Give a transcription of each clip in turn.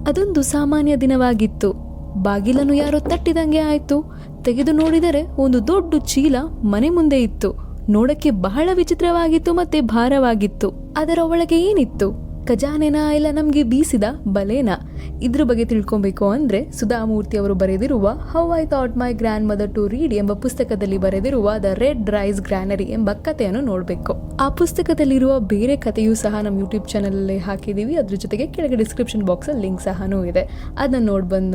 ಅದೊಂದು ಸಾಮಾನ್ಯ ದಿನವಾಗಿತ್ತು. ಬಾಗಿಲನ್ನು ಯಾರೋ ತಟ್ಟಿದಂಗೆ ಆಯ್ತು. ತೆಗೆದು ನೋಡಿದರೆ ಒಂದು ದೊಡ್ಡ ಚೀಲ ಮನೆ ಮುಂದೆ ಇತ್ತು. ನೋಡಕ್ಕೆ ಬಹಳ ವಿಚಿತ್ರವಾಗಿತ್ತು ಮತ್ತೆ ಭಾರವಾಗಿತ್ತು. ಅದರ ಒಳಗೆ ಏನಿತ್ತು? ಖಜಾನೆನಾ ಇಲ್ಲ ನಮ್ಗೆ ಬೀಸಿದ ಬಲೇನಾ? ಇದ್ರ ಬಗ್ಗೆ ತಿಳ್ಕೊಬೇಕು ಅಂದ್ರೆ ಸುಧಾಮೂರ್ತಿ ಅವರು ಬರೆದಿರುವ how I thought my grand mother to read ಎಂಬ ಪುಸ್ತಕದಲ್ಲಿ ಬರೆದಿರುವ ದ ರೆಡ್ ರೈಸ್ ಗ್ರಾನರಿ ಎಂಬ ಕಥೆಯನ್ನು ನೋಡಬೇಕು. ಆ ಪುಸ್ತಕದಲ್ಲಿರುವ ಬೇರೆ ಕಥೆಯೂ ಸಹ ನಮ್ಮ ಯೂಟ್ಯೂಬ್ ಚಾನಲ್ ಅಲ್ಲಿ ಹಾಕಿದೀವಿ. ಅದ್ರ ಜೊತೆಗೆ ಕೆಳಗೆ ಡಿಸ್ಕ್ರಿಪ್ಷನ್ ಬಾಕ್ಸ್ ಅಲ್ಲಿ ಲಿಂಕ್ ಸಹ ಇದೆ. ಅದನ್ನ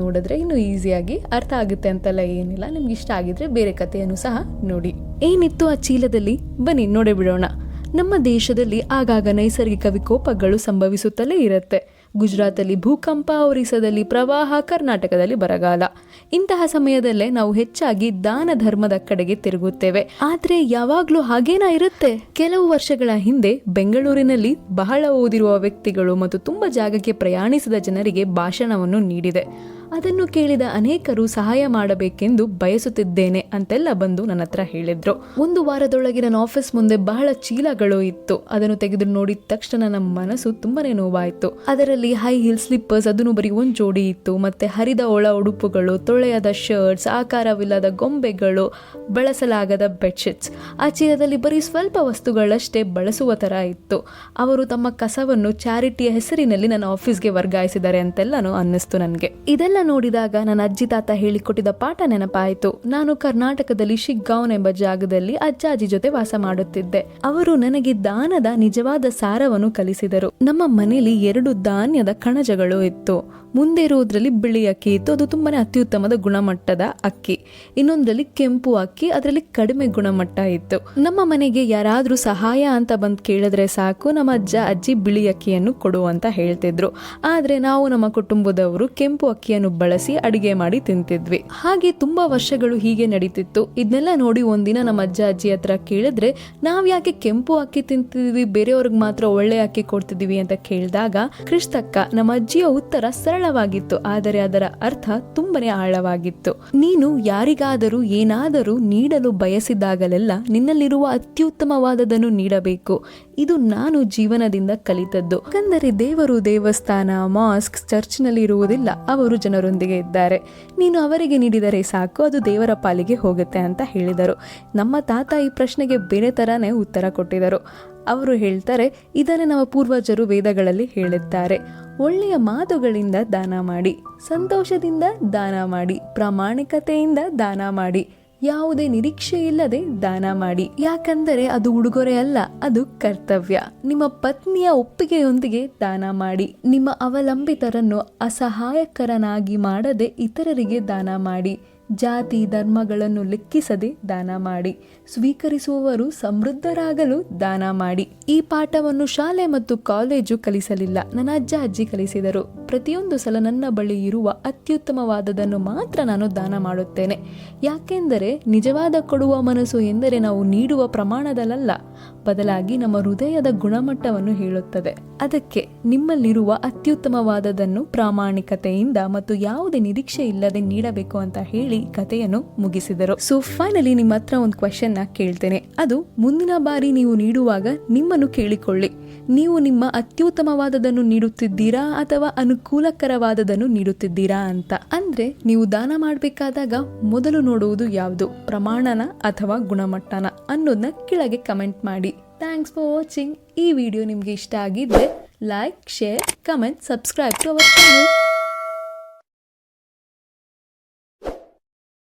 ನೋಡಿದ್ರೆ ಇನ್ನೂ ಈಸಿಯಾಗಿ ಅರ್ಥ ಆಗುತ್ತೆ ಅಂತೆಲ್ಲ ಏನಿಲ್ಲ. ನಿಮ್ಗೆ ಇಷ್ಟ ಆಗಿದ್ರೆ ಬೇರೆ ಕಥೆಯನ್ನು ಸಹ ನೋಡಿ. ಏನಿತ್ತು ಆ ಚೀಲದಲ್ಲಿ ಬನ್ನಿ ನೋಡೇ ಬಿಡೋಣ. ನಮ್ಮ ದೇಶದಲ್ಲಿ ಆಗಾಗ ನೈಸರ್ಗಿಕ ವಿಕೋಪಗಳು ಸಂಭವಿಸುತ್ತಲೇ ಇರುತ್ತೆ. ಗುಜರಾತಲ್ಲಿ ಭೂಕಂಪ, ಒರಿಸ್ಸಾದಲ್ಲಿ ಪ್ರವಾಹ, ಕರ್ನಾಟಕದಲ್ಲಿ ಬರಗಾಲ. ಇಂತಹ ಸಮಯದಲ್ಲೇ ನಾವು ಹೆಚ್ಚಾಗಿ ದಾನ ಧರ್ಮದ ಕಡೆಗೆ ತಿರುಗುತ್ತೇವೆ. ಆದ್ರೆ ಯಾವಾಗ್ಲೂ ಹಾಗೇನಾ ಇರುತ್ತೆ? ಕೆಲವು ವರ್ಷಗಳ ಹಿಂದೆ ಬೆಂಗಳೂರಿನಲ್ಲಿ ಬಹಳ ಓದಿರುವ ವ್ಯಕ್ತಿಗಳು ಮತ್ತು ತುಂಬಾ ಜಾಗಕ್ಕೆ ಪ್ರಯಾಣಿಸಿದ ಜನರಿಗೆ ಭಾಷಣವನ್ನು ನೀಡಿದೆ. ಅದನ್ನು ಕೇಳಿದ ಅನೇಕರು ಸಹಾಯ ಮಾಡಬೇಕೆಂದು ಬಯಸುತ್ತಿದ್ದೇನೆ ಅಂತೆಲ್ಲ ಬಂದು ನನ್ನ ಹತ್ರ ಹೇಳಿದ್ರು. ಒಂದು ವಾರದೊಳಗೆ ನನ್ನ ಆಫೀಸ್ ಮುಂದೆ ಬಹಳ ಚೀಲಗಳು ಇತ್ತು. ಅದನ್ನು ತೆಗೆದು ನೋಡಿದ ತಕ್ಷಣ ನಮ್ಮ ಮನಸ್ಸು ತುಂಬಾನೇ ನೋವಾಯಿತು. ಅದರಲ್ಲಿ ಹೈ ಹೀಲ್ ಸ್ಲಿಪ್ಪರ್ಸ್, ಅದನ್ನು ಬರೀ ಒಂದು ಜೋಡಿ ಇತ್ತು. ಮತ್ತೆ ಹರಿದ ಒಳ ಉಡುಪುಗಳು, ತೊಳೆಯದ ಶರ್ಟ್ಸ್, ಆಕಾರವಿಲ್ಲದ ಗೊಂಬೆಗಳು, ಬಳಸಲಾಗದ ಬೆಡ್ಶೀಟ್ಸ್. ಆ ಚೀಲದಲ್ಲಿ ಬರೀ ಸ್ವಲ್ಪ ವಸ್ತುಗಳಷ್ಟೇ ಬಳಸುವ ತರ ಇತ್ತು. ಅವರು ತಮ್ಮ ಕಸವನ್ನು ಚಾರಿಟಿಯ ಹೆಸರಿನಲ್ಲಿ ನನ್ನ ಆಫೀಸ್ಗೆ ವರ್ಗಾಯಿಸಿದ್ದಾರೆ ಅಂತೆಲ್ಲಾನು ಅನ್ನಿಸ್ತು ನನಗೆ. ಇದೆಲ್ಲ ನೋಡಿದಾಗ ನನ್ನ ಅಜ್ಜಿ ತಾತ ಹೇಳಿಕೊಟ್ಟಿದ್ದ ಪಾಠ ನೆನಪಾಯಿತು. ನಾನು ಕರ್ನಾಟಕದಲ್ಲಿ ಶಿಗ್ಗಾಂವ್ ಎಂಬ ಜಾಗದಲ್ಲಿ ಅಜ್ಜಾಜಿ ಜೊತೆ ವಾಸ ಮಾಡುತ್ತಿದ್ದೆ. ಅವರು ನನಗೆ ದಾನದ ನಿಜವಾದ ಸಾರವನ್ನು ಕಲಿಸಿದರು. ನಮ್ಮ ಮನೆಯಲ್ಲಿ 2 ಧಾನ್ಯದ ಕಣಜಗಳು ಇತ್ತು. ಮುಂದೆ ಇರುವುದರಲ್ಲಿ ಬಿಳಿ ಅಕ್ಕಿ ಇತ್ತು. ಅದು ತುಂಬಾನೇ ಅತ್ಯುತ್ತಮದ ಗುಣಮಟ್ಟದ ಅಕ್ಕಿ. ಇನ್ನೊಂದರಲ್ಲಿ ಕೆಂಪು ಅಕ್ಕಿ, ಅದರಲ್ಲಿ ಕಡಿಮೆ ಗುಣಮಟ್ಟ ಇತ್ತು. ನಮ್ಮ ಮನೆಗೆ ಯಾರಾದ್ರೂ ಸಹಾಯ ಅಂತ ಬಂದು ಕೇಳಿದ್ರೆ ಸಾಕು, ನಮ್ಮ ಅಜ್ಜ ಅಜ್ಜಿ ಬಿಳಿ ಅಕ್ಕಿಯನ್ನು ಕೊಡು ಅಂತ ಹೇಳ್ತಿದ್ರು. ಆದ್ರೆ ನಾವು ನಮ್ಮ ಕುಟುಂಬದವರು ಕೆಂಪು ಅಕ್ಕಿಯನ್ನು ಬಳಸಿ ಅಡಿಗೆ ಮಾಡಿ ತಿಂತಿದ್ವಿ. ಹಾಗೆ ತುಂಬಾ ವರ್ಷಗಳು ಹೀಗೆ ನಡೀತಿತ್ತು. ಇದನ್ನೆಲ್ಲ ನೋಡಿ ಒಂದಿನ ನಮ್ಮ ಅಜ್ಜ ಅಜ್ಜಿ ಹತ್ರ ಕೇಳಿದ್ರೆ, ನಾವ್ ಯಾಕೆ ಕೆಂಪು ಅಕ್ಕಿ ತಿಂತಿದ್ವಿ, ಬೇರೆಯವ್ರಿಗೆ ಮಾತ್ರ ಒಳ್ಳೆ ಅಕ್ಕಿ ಕೊಡ್ತಿದ್ವಿ ಅಂತ ಕೇಳಿದಾಗ ಕ್ರಿಸ್ತಕ್ಕ ನಮ್ಮ ಅಜ್ಜಿಯ ಉತ್ತರ ಸರಳವಾಗಿತ್ತು, ಆದರೆ ಅದರ ಅರ್ಥ ತುಂಬಾನೇ ಆಳವಾಗಿತ್ತು. ನೀನು ಯಾರಿಗಾದರೂ ಏನಾದರೂ ನೀಡಲು ಬಯಸಿದಾಗಲೆಲ್ಲ ನಿನ್ನಲ್ಲಿರುವ ಅತ್ಯುತ್ತಮವಾದದನ್ನು ನೀಡಬೇಕು. ಇದು ನಾನು ಜೀವನದಿಂದ ಕಲಿತದ್ದು. ಯಾಕಂದರೆ ದೇವರು ದೇವಸ್ಥಾನ, ಮಾಸ್ಕ್, ಚರ್ಚ್ನಲ್ಲಿ ಇರುವುದಿಲ್ಲ, ಅವರು ಜನರೊಂದಿಗೆ ಇದ್ದಾರೆ. ನೀನು ಅವರಿಗೆ ನೀಡಿದರೆ ಸಾಕು, ಅದು ದೇವರ ಪಾಲಿಗೆ ಹೋಗುತ್ತೆ ಅಂತ ಹೇಳಿದರು. ನಮ್ಮ ತಾತ ಈ ಪ್ರಶ್ನೆಗೆ ಬೇರೆ ತರಾನೇ ಉತ್ತರ ಕೊಟ್ಟಿದರು. ಅವರು ಹೇಳ್ತಾರೆ, ಇದನ್ನೇ ನಮ್ಮ ಪೂರ್ವಜರು ವೇದಗಳಲ್ಲಿ ಹೇಳಿದ್ದಾರೆ. ಒಳ್ಳೆಯ ಮಾತುಗಳಿಂದ ದಾನ ಮಾಡಿ, ಸಂತೋಷದಿಂದ ದಾನ ಮಾಡಿ, ಪ್ರಾಮಾಣಿಕತೆಯಿಂದ ದಾನ ಮಾಡಿ, ಯಾವುದೇ ನಿರೀಕ್ಷೆ ಇಲ್ಲದೆ ದಾನ ಮಾಡಿ. ಯಾಕಂದರೆ ಅದು ಉಡುಗೊರೆ ಅಲ್ಲ, ಅದು ಕರ್ತವ್ಯ. ನಿಮ್ಮ ಪತ್ನಿಯ ಒಪ್ಪಿಗೆಯೊಂದಿಗೆ ದಾನ ಮಾಡಿ. ನಿಮ್ಮ ಅವಲಂಬಿತರನ್ನು ಅಸಹಾಯಕರನಾಗಿ ಮಾಡದೆ ಇತರರಿಗೆ ದಾನ ಮಾಡಿ. ಜಾತಿ ಧರ್ಮಗಳನ್ನು ಲೆಕ್ಕಿಸದೆ ದಾನ ಮಾಡಿ. ಸ್ವೀಕರಿಸುವವರು ಸಮೃದ್ಧರಾಗಲು ದಾನ ಮಾಡಿ. ಈ ಪಾಠವನ್ನು ಶಾಲೆ ಮತ್ತು ಕಾಲೇಜು ಕಲಿಸಲಿಲ್ಲ, ನನ್ನ ಅಜ್ಜ ಅಜ್ಜಿ ಕಲಿಸಿದರು. ಪ್ರತಿಯೊಂದು ಸಲ ನನ್ನ ಬಳಿ ಇರುವ ಅತ್ಯುತ್ತಮವಾದದನ್ನು ಮಾತ್ರ ನಾನು ದಾನ ಮಾಡುತ್ತೇನೆ. ಯಾಕೆಂದರೆ ನಿಜವಾದ ಕೊಡುವ ಮನಸ್ಸು ಎಂದರೆ ನಾವು ನೀಡುವ ಪ್ರಮಾಣದಲ್ಲ, ಬದಲಾಗಿ ನಮ್ಮ ಹೃದಯದ ಗುಣಮಟ್ಟವನ್ನು ಹೇಳುತ್ತದೆ. ಅದಕ್ಕೆ ನಿಮ್ಮಲ್ಲಿರುವ ಅತ್ಯುತ್ತಮವಾದದನ್ನು ಪ್ರಾಮಾಣಿಕತೆಯಿಂದ ಮತ್ತು ಯಾವುದೇ ನಿರೀಕ್ಷೆ ಇಲ್ಲದೆ ನೀಡಬೇಕು ಅಂತ ಹೇಳಿ ಕಥೆಯನ್ನು ಮುಗಿಸಿದರು. ಸೊ ಫೈನಲಿ ನಿಮ್ಮ ಹತ್ರ ಒಂದು ಕ್ವೆಶ್ಚನ್ ನ ಕೇಳ್ತೇನೆ. ಅದು ಮುಂದಿನ ಬಾರಿ ನೀವು ನೀಡುವಾಗ ನಿಮ್ಮನ್ನು ಕೇಳಿಕೊಳ್ಳಿ, ನೀವು ನಿಮ್ಮ ಅತ್ಯುತ್ತಮವಾದದನ್ನು ನೀಡುತ್ತಿದ್ದೀರಾ ಅಥವಾ ಅನುಕೂಲಕರವಾದದನ್ನು ನೀಡುತ್ತಿದ್ದೀರಾ ಅಂತ. ಅಂದ್ರೆ ನೀವು ದಾನ ಮಾಡಬೇಕಾದಾಗ ಮೊದಲು ನೋಡುವುದು ಯಾವುದು, ಪ್ರಮಾಣನ ಅಥವಾ ಗುಣಮಟ್ಟನ ಅನ್ನೋದನ್ನ ಕೆಳಗೆ ಕಮೆಂಟ್ ಮಾಡಿ. Thanks for watching. ಈ ವಿಡಿಯೋ ನಿಮ್ಗೆ ಇಷ್ಟ ಆಗಿದ್ರೆ like, share, comment, subscribe to our channel.